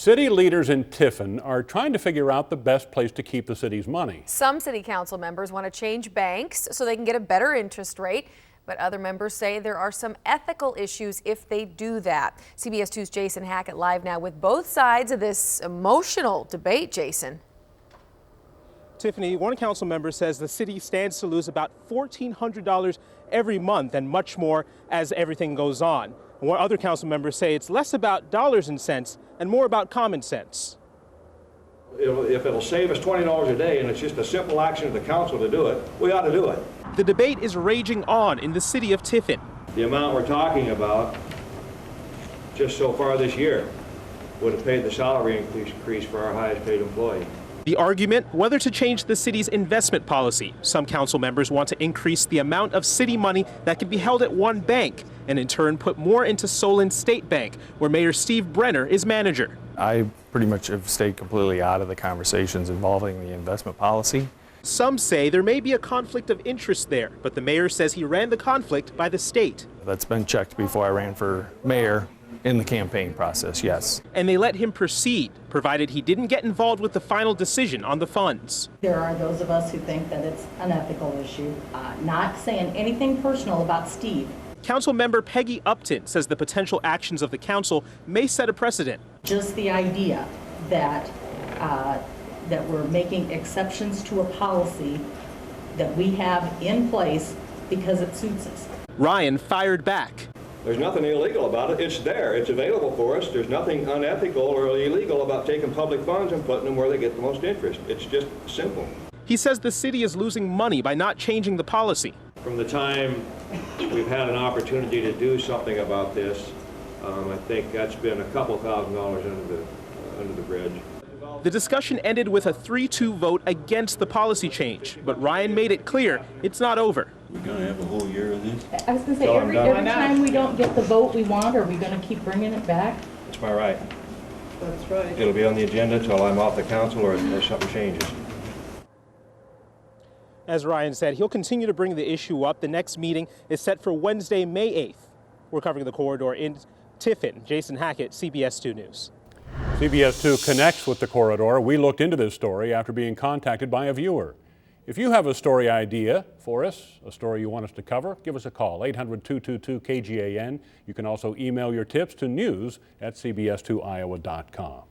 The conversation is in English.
City leaders in Tiffin are trying to figure out the best place to keep the city's money. Some city council members want to change banks so they can get a better interest rate, but other members say there are some ethical issues if they do that. CBS 2's Jason Hackett live now with both sides of this emotional debate. Jason. Tiffany, one council member says the city stands to lose about $1,400 every month and much more as everything goes on. And what other council members say it's less about dollars and cents and more about common sense. If it'll save us $20 a day and it's just a simple action of the council to do it, we ought to do it. The debate is raging on in the city of Tiffin. The amount we're talking about just so far this year would have paid the salary increase for our highest paid employee. The argument, whether to change the city's investment policy. Some council members want to increase the amount of city money that can be held at one bank and in turn put more into Solon State Bank, where Mayor Steve Brenner is manager. I pretty much have stayed completely out of the conversations involving the investment policy. Some say there may be a conflict of interest there, but the mayor says he ran the conflict by the state. That's been checked before I ran for mayor in the campaign process, yes. And they let him proceed, provided he didn't get involved with the final decision on the funds. There are those of us who think that it's an ethical issue. Not saying anything personal about Steve. Council member Peggy Upton says the potential actions of the council may set a precedent. Just the idea that that we're making exceptions to a policy that we have in place because it suits us. Ryan fired back. There's nothing illegal about it. It's there. It's available for us. There's nothing unethical or illegal about taking public funds and putting them where they get the most interest. It's just simple. He says the city is losing money by not changing the policy. From the time we've had an opportunity to do something about this, I think that's been a couple $1,000s under the bridge. The discussion ended with a 3-2 vote against the policy change, but Ryan made it clear it's not over. We're going to have a whole year of this? I was going to say, every time we don't get the vote we want, are we going to keep bringing it back? It's my right. That's right. It'll be on the agenda till I'm off the council or something changes. As Ryan said, he'll continue to bring the issue up. The next meeting is set for Wednesday, May 8th. We're covering the corridor in Tiffin. Jason Hackett, CBS 2 News. CBS 2 connects with the corridor. We looked into this story after being contacted by a viewer. If you have a story idea for us, a story you want us to cover, give us a call, 800-222-KGAN. You can also email your tips to news@cbs2iowa.com.